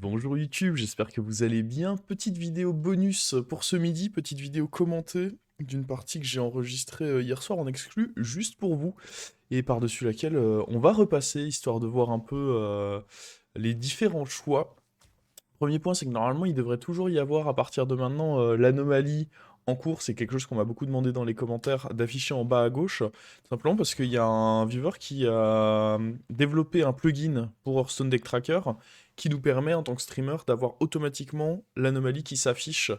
Bonjour YouTube, j'espère que vous allez bien. Petite vidéo bonus pour ce midi, petite vidéo commentée d'une partie que j'ai enregistrée hier soir en exclu, juste pour vous, et par-dessus laquelle on va repasser, histoire de voir un peu les différents choix. Premier point, c'est que normalement, il devrait toujours y avoir à partir de maintenant l'anomalie en cours. C'est quelque chose qu'on m'a beaucoup demandé dans les commentaires d'afficher en bas à gauche. Simplement parce qu'il y a un viewer qui a développé un plugin pour Hearthstone Deck Tracker qui nous permet en tant que streamer d'avoir automatiquement l'anomalie qui s'affiche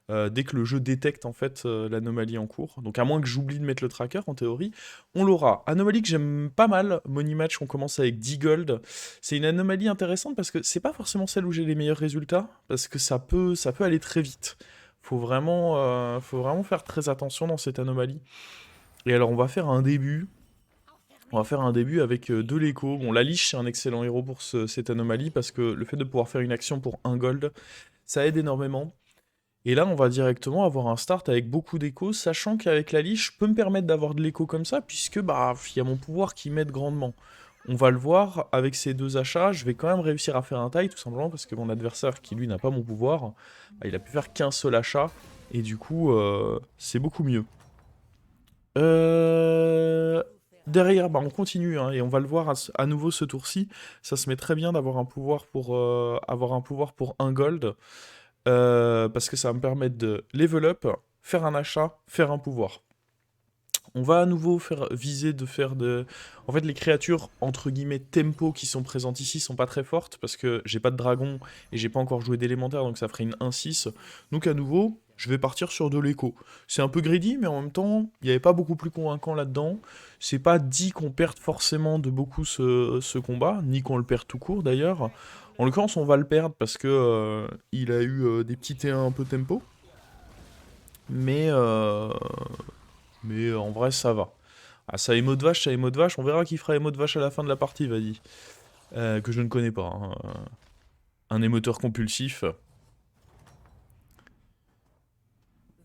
dès que le jeu détecte en fait l'anomalie en cours. Donc à moins que j'oublie de mettre le tracker, en théorie, on l'aura. Anomalie que j'aime pas mal, Money Match, on commence avec 10 gold. C'est une anomalie intéressante parce que c'est pas forcément celle où j'ai les meilleurs résultats, parce que ça peut aller très vite. Faut vraiment faire très attention dans cette anomalie. Et alors on va faire un début. On va faire un début avec de l'écho. Bon, la liche, c'est un excellent héros pour cette anomalie, parce que le fait de pouvoir faire une action pour un gold, ça aide énormément. Et là, on va directement avoir un start avec beaucoup d'écho, sachant qu'avec la liche, je peux me permettre d'avoir de l'écho comme ça, puisque bah, il y a mon pouvoir qui m'aide grandement. On va le voir, avec ces deux achats, je vais quand même réussir à faire un taille, tout simplement parce que mon adversaire, qui lui n'a pas mon pouvoir, bah, il a pu faire qu'un seul achat, et du coup, c'est beaucoup mieux. Euh, Derrière, bah, on continue, hein, et on va le voir à nouveau ce tour-ci. Ça se met très bien d'avoir un pouvoir pour un gold. Parce que ça va me permettre de level up, faire un achat, faire un pouvoir. On va à nouveau viser de faire de... En fait, les créatures, entre guillemets, tempo qui sont présentes ici sont pas très fortes, parce que j'ai pas de dragon, et j'ai pas encore joué d'élémentaire, donc ça ferait une 1-6. Donc à nouveau, je vais partir sur de l'écho. C'est un peu greedy, mais en même temps, il n'y avait pas beaucoup plus convaincant là-dedans. C'est pas dit qu'on perde forcément de beaucoup ce combat, ni qu'on le perd tout court d'ailleurs. En l'occurrence, on va le perdre parce que il a eu des petits T1 un peu tempo. Mais, euh, mais en vrai, ça va. Ah, ça émo de vache, ça émo de vache. On verra qui fera émo de vache à la fin de la partie, vas-y. Que je ne connais pas, hein. Un émoteur compulsif.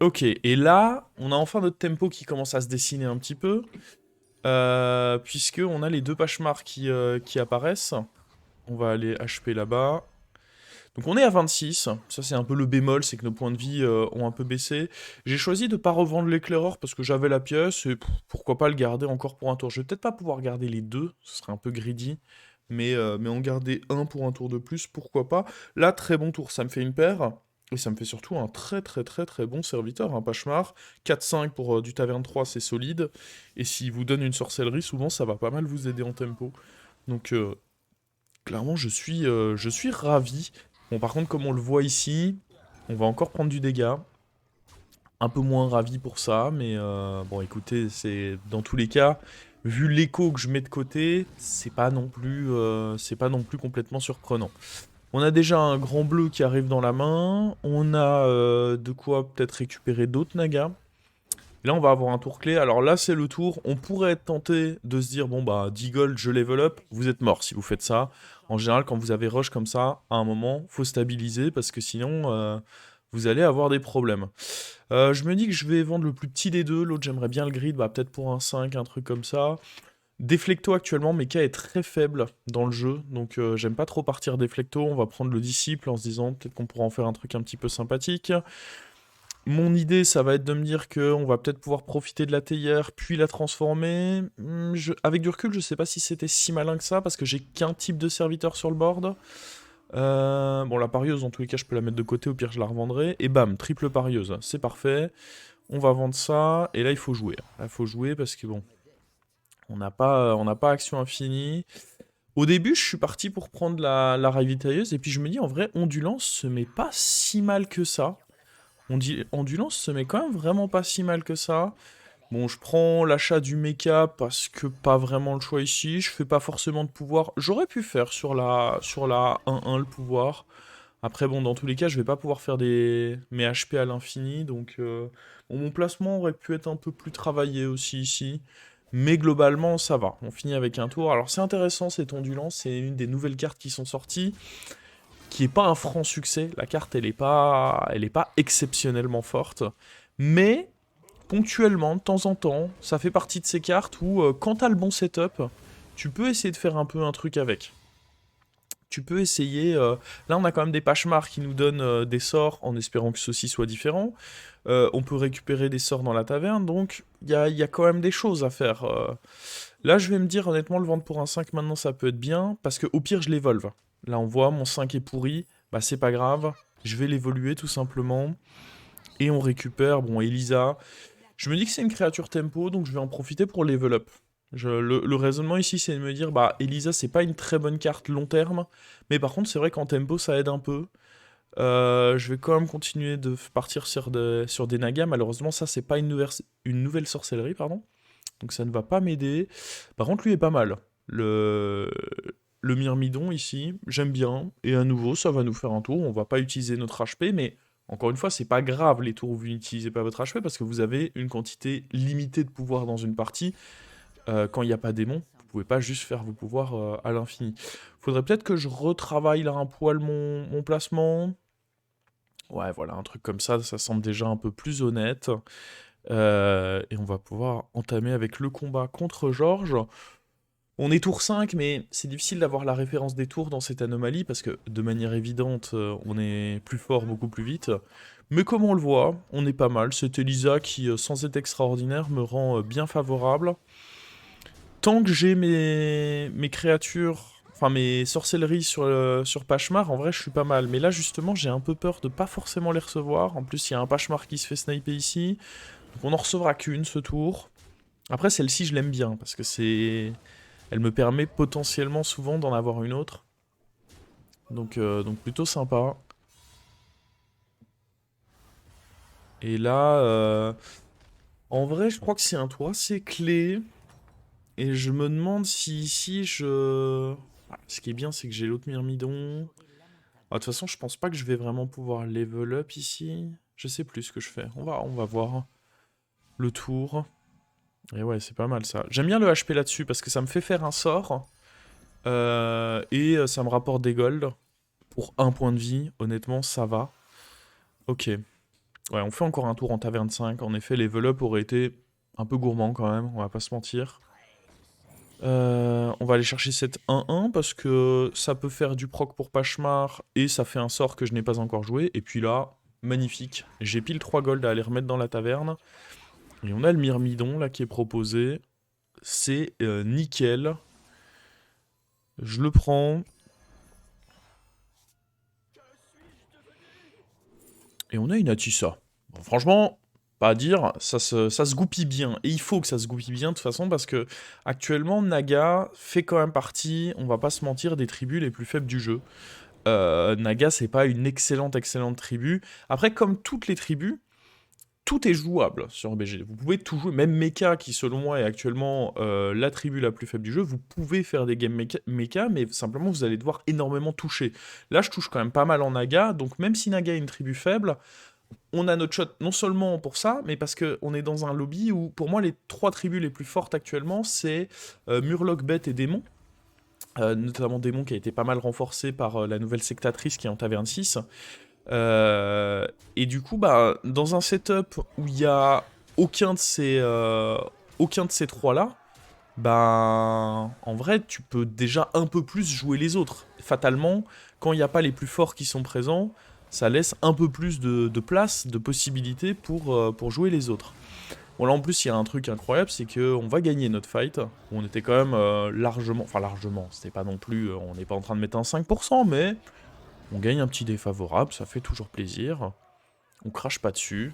Ok, et là, on a enfin notre tempo qui commence à se dessiner un petit peu. Puisque on a les deux Pachemars qui apparaissent. On va aller HP là-bas. Donc on est à 26, ça c'est un peu le bémol, c'est que nos points de vie ont un peu baissé. J'ai choisi de ne pas revendre l'éclaireur parce que j'avais la pièce et pourquoi pas le garder encore pour un tour. Je vais peut-être pas pouvoir garder les deux, ce serait un peu greedy, mais en garder un pour un tour de plus, pourquoi pas. Là, très bon tour, ça me fait une paire, et ça me fait surtout un très très très très bon serviteur, un Pachemar. 4-5 pour du Taverne 3, c'est solide, et s'il vous donne une sorcellerie, souvent ça va pas mal vous aider en tempo. Donc clairement, je suis ravi. Bon, par contre, comme on le voit ici, on va encore prendre du dégât. Un peu moins ravi pour ça, mais bon, écoutez, c'est dans tous les cas, vu l'écho que je mets de côté, c'est pas non plus complètement surprenant. On a déjà un grand bleu qui arrive dans la main. On a de quoi peut-être récupérer d'autres nagas. Et là, on va avoir un tour clé. Alors là, c'est le tour. On pourrait être tenté de se dire, bon, bah, 10 gold, je level up. Vous êtes mort si vous faites ça. En général, quand vous avez rush comme ça, à un moment, faut stabiliser parce que sinon, vous allez avoir des problèmes. Je me dis que je vais vendre le plus petit des deux. L'autre, j'aimerais bien le grid, bah, peut-être pour un 5, un truc comme ça. Deflecto actuellement, Mecha est très faible dans le jeu, donc j'aime pas trop partir Deflecto. On va prendre le disciple en se disant peut-être qu'on pourra en faire un truc un petit peu sympathique. Mon idée, ça va être de me dire qu'on va peut-être pouvoir profiter de la théière, puis la transformer. Avec du recul, je sais pas si c'était si malin que ça, parce que j'ai qu'un type de serviteur sur le board. Bon, la parieuse, en tous les cas, je peux la mettre de côté, au pire, je la revendrai. Et bam, triple parieuse, c'est parfait. On va vendre ça, et là, il faut jouer. Là, il faut jouer parce que, bon, on n'a pas action infinie. Au début, je suis parti pour prendre la ravitailleuse, et puis je me dis, en vrai, Ondulance se met pas si mal que ça. Ondulance se met quand même vraiment pas si mal que ça. Bon, je prends l'achat du mecha parce que pas vraiment le choix ici. Je fais pas forcément de pouvoir. J'aurais pu faire sur la 1-1 le pouvoir. Après, bon, dans tous les cas, je vais pas pouvoir faire mes HP à l'infini. Donc, bon, mon placement aurait pu être un peu plus travaillé aussi ici. Mais globalement, ça va. On finit avec un tour. Alors, c'est intéressant cette ondulance. C'est une des nouvelles cartes qui sont sorties, qui est pas un franc succès. La carte, elle est pas exceptionnellement forte. Mais ponctuellement, de temps en temps, ça fait partie de ces cartes où, quand t'as le bon setup, tu peux essayer de faire un peu un truc avec. tu peux essayer... Là, on a quand même des Pachemars qui nous donnent des sorts en espérant que ceux-ci soient différents. On peut récupérer des sorts dans la taverne, donc il y a quand même des choses à faire. Là, je vais me dire, honnêtement, le vendre pour un 5 maintenant, ça peut être bien, parce que au pire, je l'évolve. Là, on voit, mon 5 est pourri, bah c'est pas grave, je vais l'évoluer tout simplement. Et on récupère, bon, Elisa. Je me dis que c'est une créature tempo, donc je vais en profiter pour level up. Le raisonnement ici, c'est de me dire, bah, Elisa, c'est pas une très bonne carte long terme, mais par contre, c'est vrai qu'en tempo, ça aide un peu. Je vais quand même continuer de partir sur des nagas. Malheureusement, ça, c'est pas une nouvelle sorcellerie, pardon. Donc ça ne va pas m'aider. Par contre, lui est pas mal. Le Myrmidon ici, j'aime bien. Et à nouveau, ça va nous faire un tour. On va pas utiliser notre HP, mais encore une fois, c'est pas grave les tours où vous n'utilisez pas votre HP parce que vous avez une quantité limitée de pouvoir dans une partie. Quand il n'y a pas démon, vous pouvez pas juste faire vos pouvoirs à l'infini. Faudrait peut-être que je retravaille là un poil mon placement. Ouais, voilà, un truc comme ça semble déjà un peu plus honnête. Et on va pouvoir entamer avec le combat contre Georges. On est tour 5, mais c'est difficile d'avoir la référence des tours dans cette anomalie, parce que de manière évidente, on est plus fort beaucoup plus vite. Mais comme on le voit, on est pas mal. C'est Elisa qui, sans être extraordinaire, me rend bien favorable. Tant que j'ai mes créatures, enfin mes sorcelleries sur Pachemar, en vrai je suis pas mal. Mais là justement j'ai un peu peur de pas forcément les recevoir. En plus il y a un Pachemar qui se fait sniper ici. Donc on en recevra qu'une ce tour. Après celle-ci je l'aime bien, parce que c'est... Elle me permet potentiellement souvent d'en avoir une autre. Donc plutôt sympa. Et là, en vrai, je crois que c'est un tour assez clé. Et je me demande si ici je... Ah, ce qui est bien, c'est que j'ai l'autre Myrmidon. Ah, de toute façon, je pense pas que je vais vraiment pouvoir level up ici. Je sais plus ce que je fais. On va voir le tour. Et ouais, c'est pas mal ça. J'aime bien le HP là-dessus parce que ça me fait faire un sort. Et ça me rapporte des golds. Pour un point de vie, honnêtement, ça va. Ok. Ouais, on fait encore un tour en taverne 5. En effet, les level up auraient été un peu gourmands quand même, on va pas se mentir. On va aller chercher cette 1-1 parce que ça peut faire du proc pour Pachemar et ça fait un sort que je n'ai pas encore joué. Et puis là, magnifique. J'ai pile 3 golds à aller remettre dans la taverne. Et on a le Myrmidon là qui est proposé. C'est nickel. Je le prends. Et on a une Atissa. Bon, franchement, pas à dire, ça se goupille bien. Et il faut que ça se goupille bien de toute façon, parce que actuellement, Naga fait quand même partie, on va pas se mentir, des tribus les plus faibles du jeu. Naga, c'est pas une excellente tribu. Après, comme toutes les tribus, tout est jouable sur BG. Vous pouvez tout jouer, même Mecha, qui selon moi est actuellement la tribu la plus faible du jeu, vous pouvez faire des games Mecha, mais simplement vous allez devoir énormément toucher. Là, je touche quand même pas mal en Naga, donc même si Naga est une tribu faible, on a notre shot non seulement pour ça, mais parce qu'on est dans un lobby où, pour moi, les 3 tribus les plus fortes actuellement, c'est Murloc, Bête et Démon. Notamment Démon qui a été pas mal renforcé par la nouvelle sectatrice qui est en taverne 6. Et du coup, bah, dans un setup où il y a aucun de ces 3-là, bah, en vrai, tu peux déjà un peu plus jouer les autres. Fatalement, quand il n'y a pas les plus forts qui sont présents, ça laisse un peu plus de place, de possibilités pour jouer les autres. Bon, là en plus, il y a un truc incroyable, c'est qu'on va gagner notre fight. On était quand même largement, enfin largement, c'était pas non plus, on n'est pas en train de mettre un 5%, mais on gagne un petit défavorable, ça fait toujours plaisir. On crache pas dessus.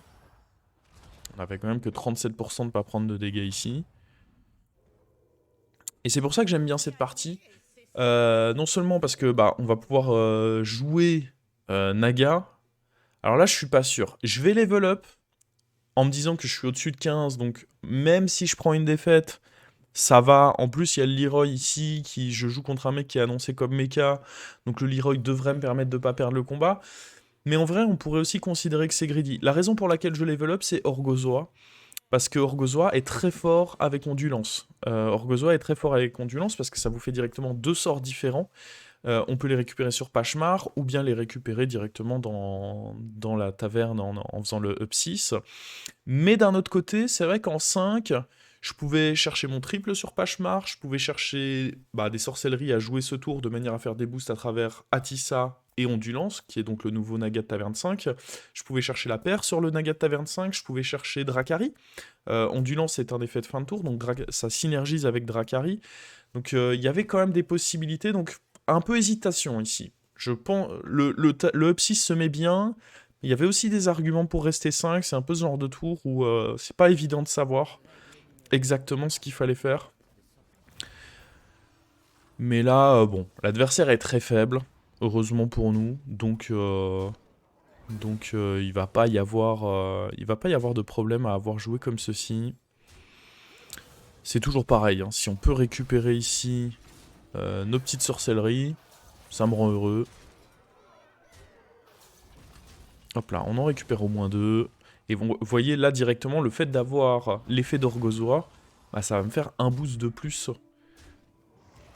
On avait quand même que 37% de pas prendre de dégâts ici. Et c'est pour ça que j'aime bien cette partie. Non seulement parce que bah on va pouvoir jouer Naga. Alors là, je suis pas sûr. Je vais level up en me disant que je suis au-dessus de 15, donc même si je prends une défaite, ça va. En plus, il y a le Leroy ici, je joue contre un mec qui est annoncé comme mecha, donc le Leroy devrait me permettre de pas perdre le combat. Mais en vrai, on pourrait aussi considérer que c'est greedy. La raison pour laquelle je level up, c'est Orgozoa. Parce que Orgozoa est très fort avec Ondulance. Orgozoa est très fort avec Ondulance parce que ça vous fait directement 2 sorts différents. On peut les récupérer sur Pachemar ou bien les récupérer directement dans la taverne en faisant le up 6. Mais d'un autre côté, c'est vrai qu'en 5, Je pouvais chercher mon triple sur Pachemar, je pouvais chercher des sorcelleries à jouer ce tour de manière à faire des boosts à travers Atissa et Ondulance, qui est donc le nouveau Naga de Taverne 5. Je pouvais chercher la paire sur le Naga de Taverne 5, je pouvais chercher Dracari. Ondulance est un effet de fin de tour, donc ça synergise avec Dracari. Donc il y avait quand même des possibilités, donc un peu hésitation ici. Je pense le up 6 se met bien. Il y avait aussi des arguments pour rester 5, c'est un peu ce genre de tour où c'est pas évident de savoir exactement ce qu'il fallait faire. Mais là, bon, l'adversaire est très faible, heureusement pour nous, donc il va pas y avoir, de problème à avoir joué comme ceci. C'est toujours pareil, hein, si on peut récupérer ici nos petites sorcelleries, ça me rend heureux. Hop là, on en récupère au moins 2. Et vous voyez là directement, le fait d'avoir l'effet d'Orgozoa, ça va me faire un boost de plus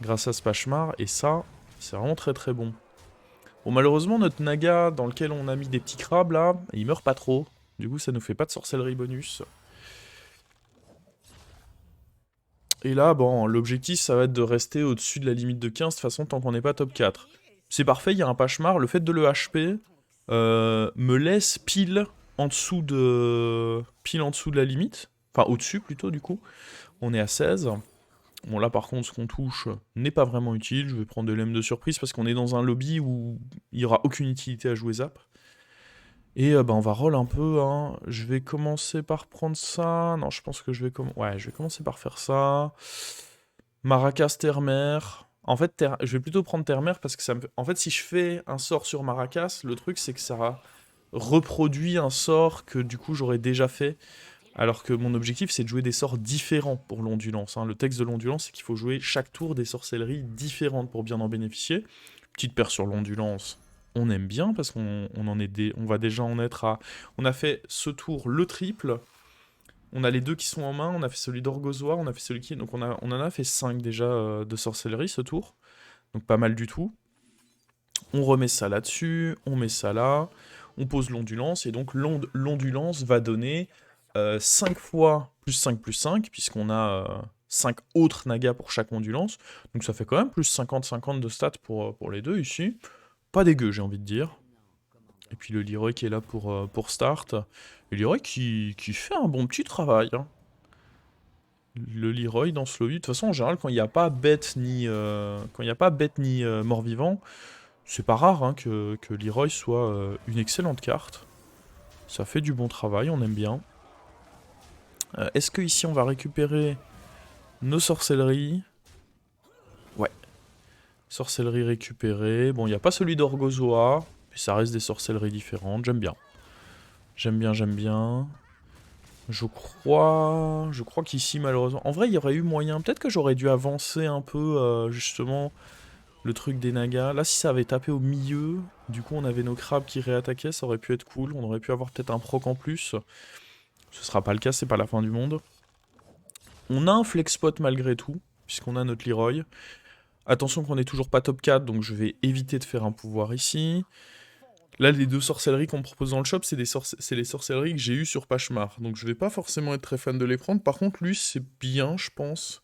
grâce à ce Pachemar. Et ça, c'est vraiment très très bon. Bon, malheureusement, notre Naga dans lequel on a mis des petits crabes là, il meurt pas trop. Du coup, ça nous fait pas de sorcellerie bonus. Et là, bon, l'objectif, ça va être de rester au-dessus de la limite de 15, de toute façon, tant qu'on n'est pas top 4. C'est parfait, il y a un Pachemar. Le fait de le HP me laisse pile en dessous de la limite. Enfin, au-dessus, plutôt, du coup. On est à 16. Bon, là, par contre, ce qu'on touche n'est pas vraiment utile. Je vais prendre de l'M de surprise parce qu'on est dans un lobby où il n'y aura aucune utilité à jouer Zap. Et on va roll un peu, hein. Je vais commencer par prendre ça. Non, je pense que je vais commencer par faire ça. Maracas Terre-Mer. En fait, je vais plutôt prendre Terre-Mer parce que ça me fait... En fait, si je fais un sort sur Maracas, le truc, c'est que ça reproduit un sort que, du coup, j'aurais déjà fait. Alors que mon objectif, c'est de jouer des sorts différents pour l'ondulance, hein. Le texte de l'ondulance, c'est qu'il faut jouer chaque tour des sorcelleries différentes pour bien en bénéficier. Petite paire sur l'ondulance, on aime bien parce qu'on on va déjà en être à... On a fait ce tour le triple, on a les deux qui sont en main, on a fait celui d'Orgozoa, on a fait celui qui... Donc on en a fait 5 déjà de sorcellerie ce tour, donc pas mal du tout. On remet ça là-dessus, on met ça là, on pose l'ondulance, et donc l'ondulance va donner 5 fois plus 5 plus 5, puisqu'on a 5 autres nagas pour chaque ondulance, donc ça fait quand même plus 50-50 de stats pour les deux ici. Pas dégueu, j'ai envie de dire. Et puis le Leroy qui est là pour start. Le Leroy qui fait un bon petit travail, hein. Le Leroy dans ce lobby, de toute façon en général quand il n'y a pas bête ni, mort-vivant, c'est pas rare hein, que Leroy soit une excellente carte. Ça fait du bon travail, on aime bien. Est-ce que ici on va récupérer nos sorcelleries? Ouais. Sorcellerie récupérée. Bon, il n'y a pas celui d'Orgozoa, mais ça reste des sorcelleries différentes. J'aime bien. J'aime bien, j'aime bien. Je crois qu'ici, malheureusement... En vrai, il y aurait eu moyen. Peut-être que j'aurais dû avancer un peu, justement, le truc des nagas. Là, si ça avait tapé au milieu, du coup, on avait nos crabes qui réattaquaient. Ça aurait pu être cool. On aurait pu avoir peut-être un proc en plus. Ce sera pas le cas, c'est pas la fin du monde. On a un flex spot malgré tout, puisqu'on a notre Leroy. Attention qu'on n'est toujours pas top 4, donc je vais éviter de faire un pouvoir ici. Là, les deux sorcelleries qu'on me propose dans le shop, c'est les sorcelleries que j'ai eues sur Pachemar. Donc je vais pas forcément être très fan de les prendre. Par contre, lui, c'est bien, je pense.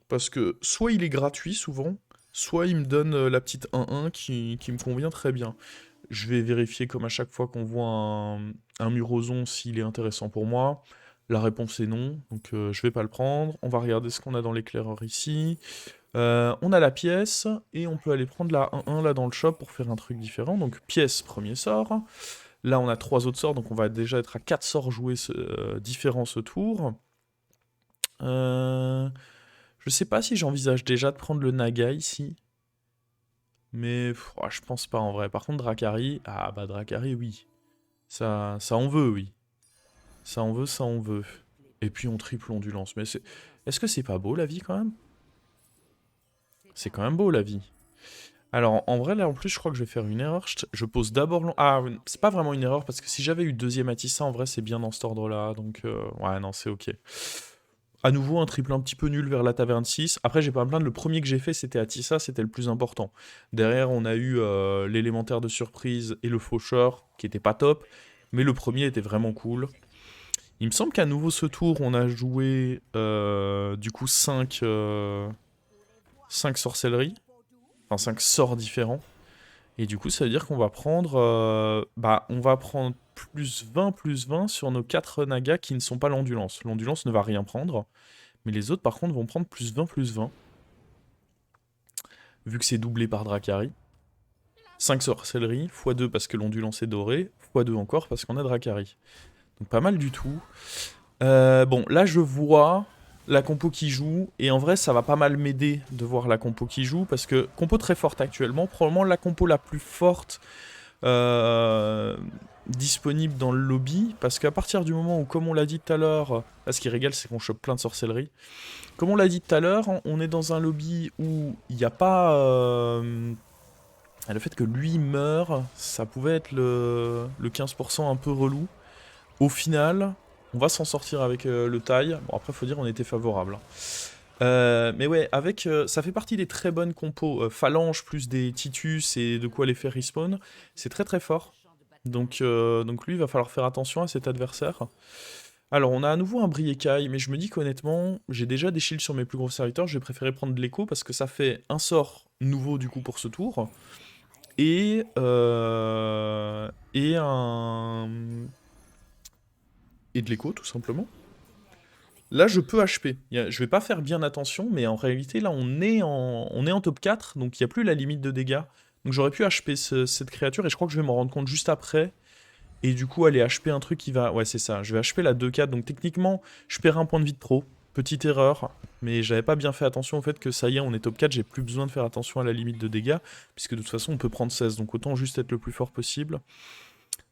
Parce que soit il est gratuit, souvent, soit il me donne la petite 1-1 qui me convient très bien. Je vais vérifier comme à chaque fois qu'on voit un Murozon s'il est intéressant pour moi. La réponse est non, donc je vais pas le prendre. On va regarder ce qu'on a dans l'éclaireur ici. On a la pièce, et on peut aller prendre la 1-1 là dans le shop pour faire un truc différent. Donc pièce, premier sort. Là on a 3 autres sorts, donc on va déjà être à 4 sorts joués différents ce tour. Je sais pas si j'envisage déjà de prendre le Naga ici. Mais je pense pas en vrai. Par contre Dracari, ah bah Dracari oui. Ça on veut, oui. Ça on veut, ça on veut. Et puis on triple ondulance. Mais c'est... Est-ce que c'est pas beau la vie quand même? C'est quand même beau la vie. Alors en vrai là en plus je crois que je vais faire une erreur. Je pose d'abord... Ah c'est pas vraiment une erreur parce que si j'avais eu deuxième Atissa en vrai c'est bien dans cet ordre là. Donc ouais non c'est ok. À nouveau un triple un petit peu nul vers la taverne 6. Après j'ai pas à me plaindre, le premier que j'ai fait c'était Atissa, c'était le plus important. Derrière on a eu l'élémentaire de surprise et le faucheur qui était pas top. Mais le premier était vraiment cool. Il me semble qu'à nouveau ce tour, on a joué du coup 5 sorcelleries. Enfin 5 sorts différents. Et du coup, ça veut dire qu'on va prendre... on va prendre plus 20 sur nos 4 nagas qui ne sont pas l'endulance. L'endulance ne va rien prendre. Mais les autres, par contre, vont prendre plus 20. Vu que c'est doublé par Dracari. 5 sorcelleries, x2 parce que l'ondulance est dorée, x2 encore parce qu'on a Dracari. Donc pas mal du tout. Bon, là je vois la compo qui joue, et en vrai ça va pas mal m'aider de voir la compo qui joue, parce que compo très forte actuellement, probablement la compo la plus forte disponible dans le lobby, parce qu'à partir du moment où, comme on l'a dit tout à l'heure, là ce qui régale c'est qu'on chope plein de sorcelleries, comme on l'a dit tout à l'heure, on est dans un lobby où il n'y a pas... le fait que lui meure, ça pouvait être le 15% un peu relou. Au final, on va s'en sortir avec le taille. Bon, après, faut dire, on était favorable. Mais ouais, avec, ça fait partie des très bonnes compos. Phalange plus des Titus et de quoi les faire respawn. C'est très très fort. Donc lui, il va falloir faire attention à cet adversaire. Alors, on a à nouveau un Briekai, mais je me dis qu'honnêtement, j'ai déjà des shields sur mes plus gros serviteurs. Je vais préférer prendre de l'écho parce que ça fait un sort nouveau du coup pour ce tour. Et de l'écho, tout simplement. Là, je peux HP. Je vais pas faire bien attention, mais en réalité, là, on est en top 4, donc il n'y a plus la limite de dégâts. Donc j'aurais pu HP cette créature, et je crois que je vais m'en rendre compte juste après. Et du coup, aller HP un truc qui va... Ouais, c'est ça. Je vais HP la 2-4, donc techniquement, je perds un point de vie de trop. Petite erreur, mais j'avais pas bien fait attention au fait que ça y est, on est top 4, j'ai plus besoin de faire attention à la limite de dégâts, puisque de toute façon, on peut prendre 16, donc autant juste être le plus fort possible.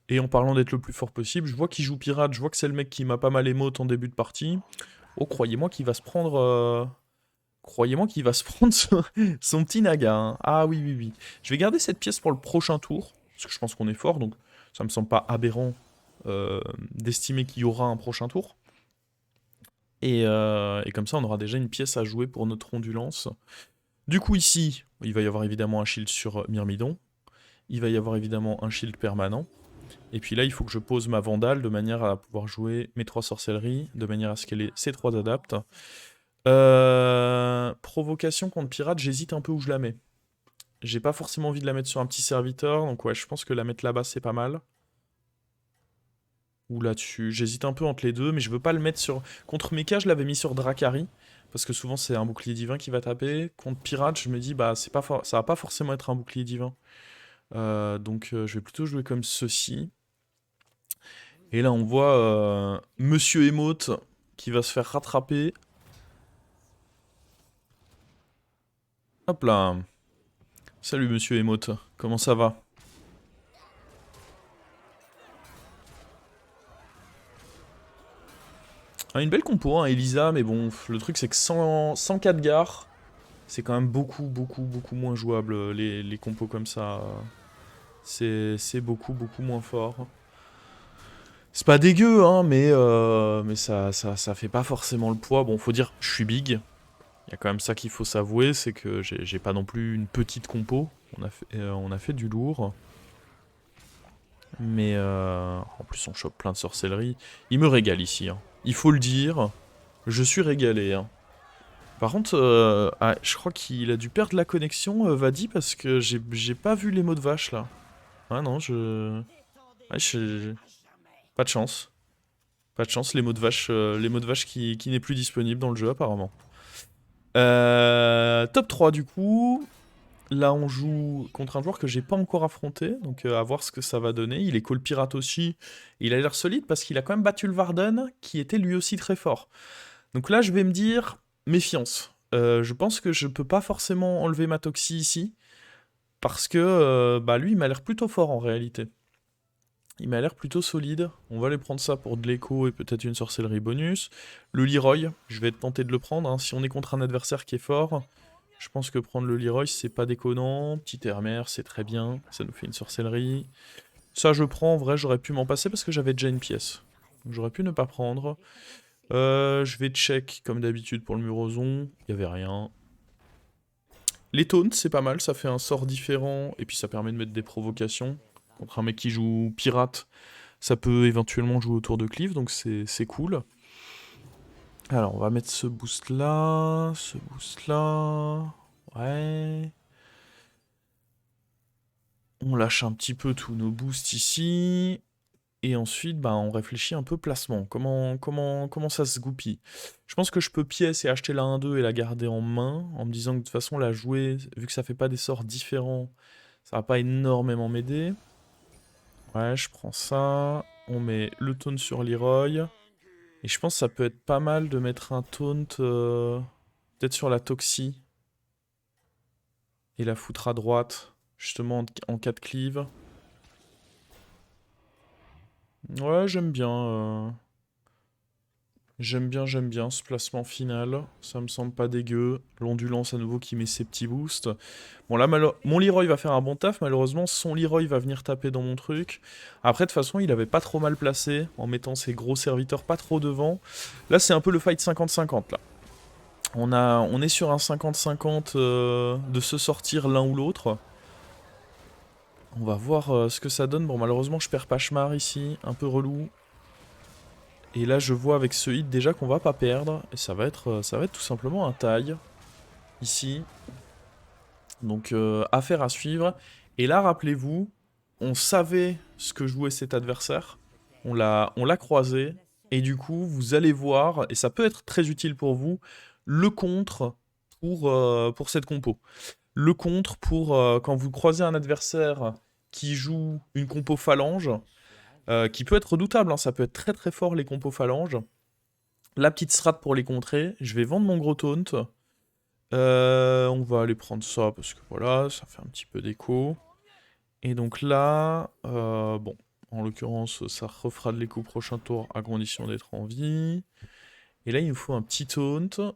Et en parlant d'être le plus fort possible, je vois qu'il joue pirate, je vois que c'est le mec qui m'a pas mal émote en début de partie. Oh, croyez-moi qu'il va se prendre... Croyez-moi qu'il va se prendre son petit naga. Hein. Ah oui, oui, oui. Je vais garder cette pièce pour le prochain tour, parce que je pense qu'on est fort, donc ça me semble pas aberrant d'estimer qu'il y aura un prochain tour. Et comme ça, on aura déjà une pièce à jouer pour notre ondulance. Du coup, ici, il va y avoir évidemment un shield sur Myrmidon. Il va y avoir évidemment un shield permanent. Et puis là, il faut que je pose ma Vandale de manière à pouvoir jouer mes 3 sorcelleries, de manière à ce qu'elle ait ces 3 adaptes. Provocation contre pirate, j'hésite un peu où je la mets. J'ai pas forcément envie de la mettre sur un petit serviteur, donc ouais, je pense que la mettre là-bas, c'est pas mal. Ou là-dessus, j'hésite un peu entre les deux, mais je veux pas le mettre sur... Contre Mecha, je l'avais mis sur Dracari, parce que souvent c'est un bouclier divin qui va taper. Contre pirate, je me dis, bah c'est pas ça va pas forcément être un bouclier divin. Donc je vais plutôt jouer comme ceci. Et là, on voit Monsieur Emote qui va se faire rattraper. Hop là. Salut Monsieur Emote, comment ça va? Ah, une belle compo, hein, Elisa, mais bon, le truc c'est que 104 gares, c'est quand même beaucoup, beaucoup, beaucoup moins jouable, les compos comme ça. C'est beaucoup, beaucoup moins fort. C'est pas dégueu, hein, mais ça fait pas forcément le poids. Bon, faut dire, je suis big. Il y a quand même ça qu'il faut s'avouer, c'est que j'ai pas non plus une petite compo. On a fait du lourd. Mais en plus, on chope plein de sorcellerie. Il me régale ici, hein. Il faut le dire, je suis régalé. Hein. Par contre, je crois qu'il a dû perdre la connexion, Vadi, parce que j'ai pas vu les mots de vache là. Ah non, Ouais, pas de chance. Pas de chance, les mots de vache qui n'est plus disponible dans le jeu apparemment. Top 3 du coup. Là on joue contre un joueur que j'ai pas encore affronté, donc à voir ce que ça va donner. Il est call pirate aussi. Il a l'air solide parce qu'il a quand même battu le Varden, qui était lui aussi très fort. Donc là je vais me dire, méfiance. Je pense que je peux pas forcément enlever ma Toxie ici, parce que lui il m'a l'air plutôt fort en réalité. Il m'a l'air plutôt solide. On va aller prendre ça pour de l'écho et peut-être une sorcellerie bonus. Le Leroy, je vais être tenté de le prendre. Hein. Si on est contre un adversaire qui est fort, je pense que prendre le Leroy, c'est pas déconnant. Petit Hermère, c'est très bien. Ça nous fait une sorcellerie. Ça, je prends. En vrai, j'aurais pu m'en passer parce que j'avais déjà une pièce. J'aurais pu ne pas prendre. Je vais check, comme d'habitude, pour le Muroson. Il n'y avait rien. Les taunts, c'est pas mal. Ça fait un sort différent. Et puis, ça permet de mettre des provocations. Contre un mec qui joue pirate, Ça peut éventuellement jouer autour de cleave, donc c'est cool. Alors, on va mettre ce boost là, ce boost là. Ouais. On lâche un petit peu tous nos boosts ici. Et ensuite, bah, on réfléchit un peu placement. Comment ça se goupille? Je pense que je peux pièce et acheter la 1-2 et la garder en main, en me disant que de toute façon, la jouer, vu que ça fait pas des sorts différents, ça va pas énormément m'aider. Ouais, je prends ça. On met le taunt sur Leroy. Et je pense que ça peut être pas mal de mettre un taunt peut-être sur la Toxie. Et la foutre à droite, justement en cas de cleave. Ouais, j'aime bien. J'aime bien ce placement final. Ça me semble pas dégueu. L'ondulance à nouveau qui met ses petits boosts. Bon là, mon Leroy va faire un bon taf. Malheureusement, son Leroy va venir taper dans mon truc. Après, de toute façon, il avait pas trop mal placé en mettant ses gros serviteurs pas trop devant. Là, c'est un peu le fight 50-50 là. On est sur un 50-50 de se sortir l'un ou l'autre. On va voir ce que ça donne. Bon, malheureusement, je perds Pachemar ici. Un peu relou. Et là, je vois avec ce hit déjà qu'on va pas perdre. Et ça va être tout simplement un taille. Ici. Donc, affaire à suivre. Et là, rappelez-vous, on savait ce que jouait cet adversaire. On l'a croisé. Et du coup, vous allez voir, et ça peut être très utile pour vous, le contre pour cette compo. Le contre pour quand vous croisez un adversaire qui joue une compo phalange, qui peut être redoutable, hein, ça peut être très très fort les compos phalanges. La petite strat pour les contrer, je vais vendre mon gros taunt. On va aller prendre ça parce que voilà, ça fait un petit peu d'écho. Et donc là, bon, en l'occurrence, ça refera de l'écho prochain tour à condition d'être en vie. Et là, il nous faut un petit taunt.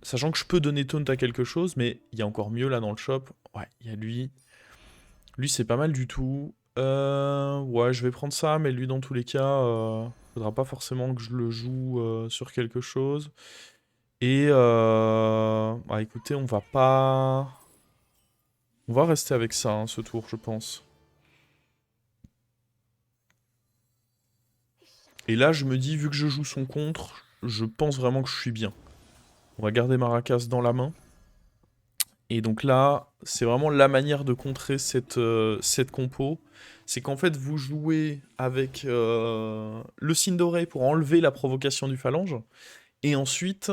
Sachant que je peux donner taunt à quelque chose, mais il y a encore mieux là dans le shop. Ouais, il y a lui. Lui, c'est pas mal du tout. Ouais, je vais prendre ça, mais lui, dans tous les cas, faudra pas forcément que je le joue sur quelque chose. Et bah, écoutez, on va pas... On va rester avec ça, hein, ce tour, je pense. Et là, je me dis, vu que je joue son contre, je pense vraiment que je suis bien. On va garder Maracas dans la main. Et donc là, c'est vraiment la manière de contrer cette compo. C'est qu'en fait, vous jouez avec le signe doré pour enlever la provocation du phalange. Et ensuite,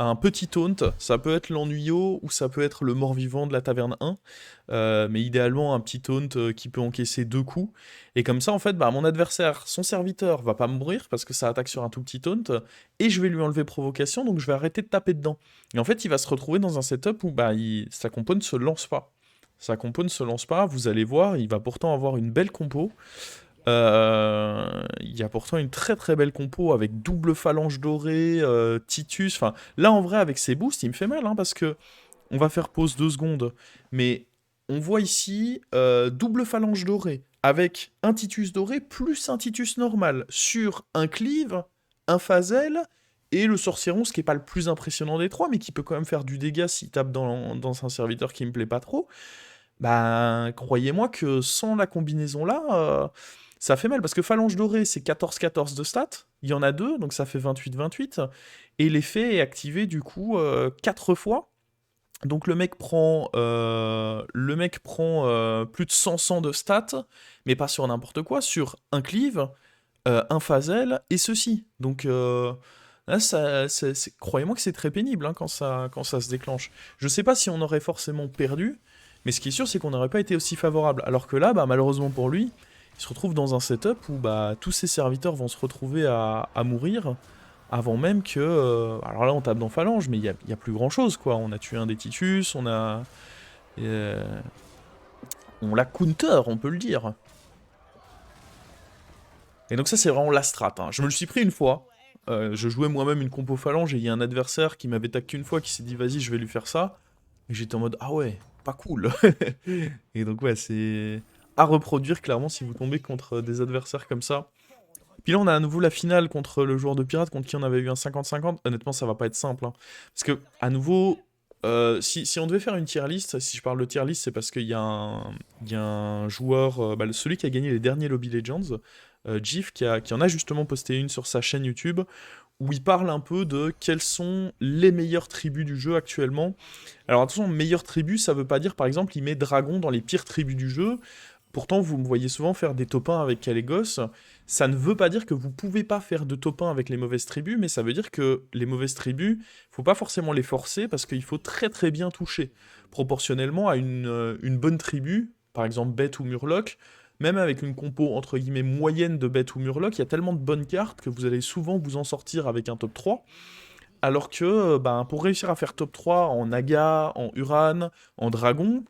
un petit taunt, ça peut être l'ennuyau ou ça peut être le mort-vivant de la taverne 1. Mais idéalement, un petit taunt qui peut encaisser 2 coups. Et comme ça, en fait, bah, mon adversaire, son serviteur, va pas mourir parce que ça attaque sur un tout petit taunt. Et je vais lui enlever provocation, donc je vais arrêter de taper dedans. Et en fait, il va se retrouver dans un setup où bah, sa compo ne se lance pas. Sa compo ne se lance pas, vous allez voir, il va pourtant avoir une belle compo. Il y a pourtant une très très belle compo avec double phalange dorée, Titus. Enfin, là en vrai, avec ses boosts, il me fait mal hein, parce que on va faire pause 2 secondes. Mais on voit ici double phalange dorée avec un Titus doré plus un Titus normal sur un cleave, un Phazel et le sorcieron, ce qui n'est pas le plus impressionnant des trois, mais qui peut quand même faire du dégât s'il tape dans un serviteur qui me plaît pas trop. Bah, croyez-moi que sans la combinaison là, ça fait mal. Parce que Phalange Dorée, c'est 14-14 de stats. Il y en a deux, donc ça fait 28-28. Et l'effet est activé du coup 4 fois. Donc le mec prend plus de 100 de stats, mais pas sur n'importe quoi, sur un cleave, un Phazel et ceci. Donc là, croyez-moi que c'est très pénible hein, quand ça se déclenche. Je sais pas si on aurait forcément perdu, mais ce qui est sûr, c'est qu'on n'aurait pas été aussi favorable. Alors que là, bah, malheureusement pour lui, il se retrouve dans un setup où bah, tous ses serviteurs vont se retrouver à mourir avant même que... alors là, on tape dans Phalange, mais il y a plus grand-chose, quoi. On a tué un des Titus, on a... on l'a counter, on peut le dire. Et donc ça, c'est vraiment la strat. Hein. Je me le suis pris une fois. Je jouais moi-même une compo Phalange et il y a un adversaire qui m'avait taqué une fois qui s'est dit « Vas-y, je vais lui faire ça ». Et j'étais en mode « Ah ouais, pas cool ». Et donc ouais, c'est à reproduire clairement si vous tombez contre des adversaires comme ça. Puis là, on a à nouveau la finale contre le joueur de pirate contre qui on avait eu un 50-50. Honnêtement, ça va pas être simple. Hein. Parce que, à nouveau, Si on devait faire une tier list, si je parle de tier list, c'est parce qu'il y a un joueur, celui qui a gagné les derniers Lobby Legends, Jif, qui en a justement posté une sur sa chaîne YouTube, où il parle un peu de quelles sont les meilleures tribus du jeu actuellement. Alors attention, meilleures tribus, ça veut pas dire par exemple il met Dragon dans les pires tribus du jeu. Pourtant, vous me voyez souvent faire des top 1 avec Kalégos. Ça ne veut pas dire que vous pouvez pas faire de top 1 avec les mauvaises tribus, mais ça veut dire que les mauvaises tribus, faut pas forcément les forcer parce qu'il faut très très bien toucher. Proportionnellement à une bonne tribu, par exemple Bête ou Murloc, même avec une compo entre guillemets moyenne de Bête ou Murloc, il y a tellement de bonnes cartes que vous allez souvent vous en sortir avec un top 3. Alors que pour réussir à faire top 3 en Naga, en Uran, en Dragon,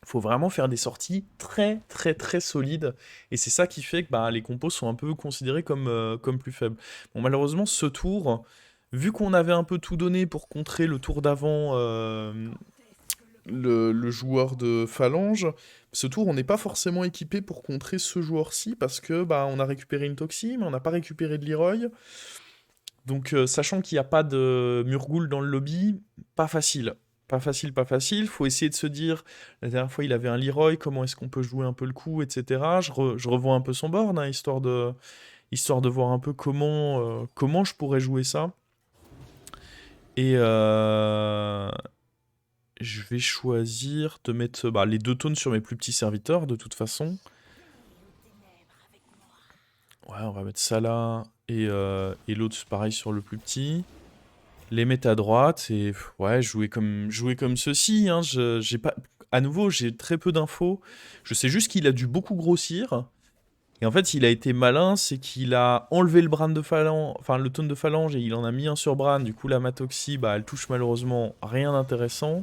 faut vraiment faire des sorties très très très solides. Et c'est ça qui fait que les compos sont un peu considérés comme plus faibles. Bon, malheureusement, ce tour, vu qu'on avait un peu tout donné pour contrer le tour d'avant le joueur de Phalange, ce tour, on n'est pas forcément équipé pour contrer ce joueur-ci parce que on a récupéré une Toxie, mais on n'a pas récupéré de Leroy. Donc, sachant qu'il n'y a pas de Murgoul dans le lobby, pas facile. Pas facile, pas facile. Faut essayer de se dire, la dernière fois il avait un Leroy, comment est-ce qu'on peut jouer un peu le coup, etc. Je revois un peu son board, hein, histoire de voir un peu comment je pourrais jouer ça. Et je vais choisir de mettre les deux tones sur mes plus petits serviteurs, de toute façon. Ouais, on va mettre ça là, et l'autre pareil sur le plus petit. Les mettre à droite et ouais, jouer comme ceci. Hein. J'ai pas, à nouveau, j'ai très peu d'infos. Je sais juste qu'il a dû beaucoup grossir. Et en fait, il a été malin, c'est qu'il a enlevé le Bran de phalange, enfin le taunt de phalange et il en a mis un sur Bran. Du coup, la Matoxie, elle touche malheureusement rien d'intéressant.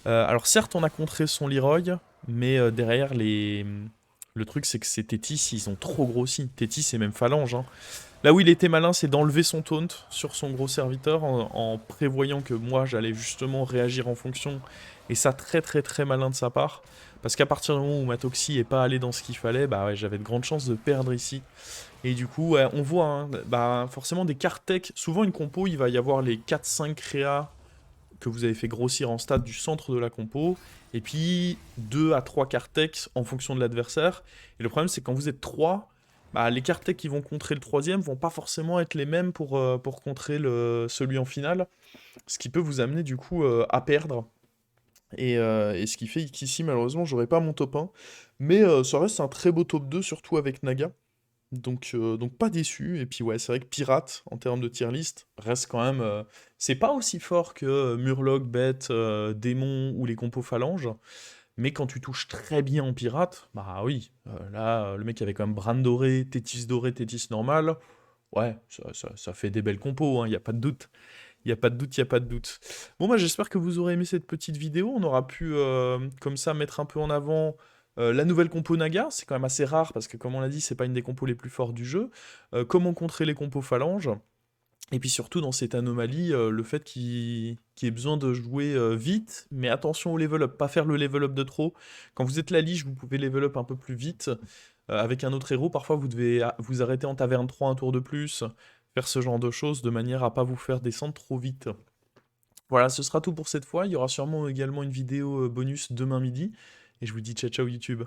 Alors certes, on a contré son Leroy, mais derrière le truc, c'est que ces Tétis, ils ont trop grossi. Tétis, c'est même phalange. Hein. Là où il était malin, c'est d'enlever son taunt sur son gros serviteur en prévoyant que moi j'allais justement réagir en fonction. Et ça, très très très malin de sa part. Parce qu'à partir du moment où ma Toxie est pas allée dans ce qu'il fallait, ouais, j'avais de grandes chances de perdre ici. Et du coup, ouais, on voit, hein, forcément des cartes tech. Souvent, une compo, il va y avoir les 4-5 créas que vous avez fait grossir en stade du centre de la compo. Et puis 2 à 3 cartes tech en fonction de l'adversaire. Et le problème, c'est que quand vous êtes 3, les cartes tech qui vont contrer le troisième vont pas forcément être les mêmes pour contrer celui en finale, ce qui peut vous amener du coup à perdre. Et ce qui fait qu'ici, malheureusement, j'aurai pas mon top 1. Mais ça reste un très beau top 2, surtout avec Naga. Donc pas déçu. Et puis ouais, c'est vrai que Pirate, en termes de tier list, reste quand même... c'est pas aussi fort que Murloc, Bête, Démon ou les compos phalanges. Mais quand tu touches très bien en pirate, bah oui, là, le mec avait quand même Bran doré, Tétis normal. Ouais, ça fait des belles compos, hein, y a pas de doute. Y a pas de doute, y a pas de doute. Bon, bah j'espère que vous aurez aimé cette petite vidéo. On aura pu, comme ça, mettre un peu en avant la nouvelle compo Naga. C'est quand même assez rare parce que, comme on l'a dit, c'est pas une des compos les plus fortes du jeu. Comment contrer les compos phalanges. Et puis surtout dans cette anomalie, le fait qu'il ait besoin de jouer vite, mais attention au level up, pas faire le level up de trop. Quand vous êtes la Liche, vous pouvez level up un peu plus vite. Avec un autre héros, parfois vous devez vous arrêter en taverne 3 un tour de plus, faire ce genre de choses de manière à pas vous faire descendre trop vite. Voilà, ce sera tout pour cette fois. Il y aura sûrement également une vidéo bonus demain midi. Et je vous dis ciao ciao YouTube.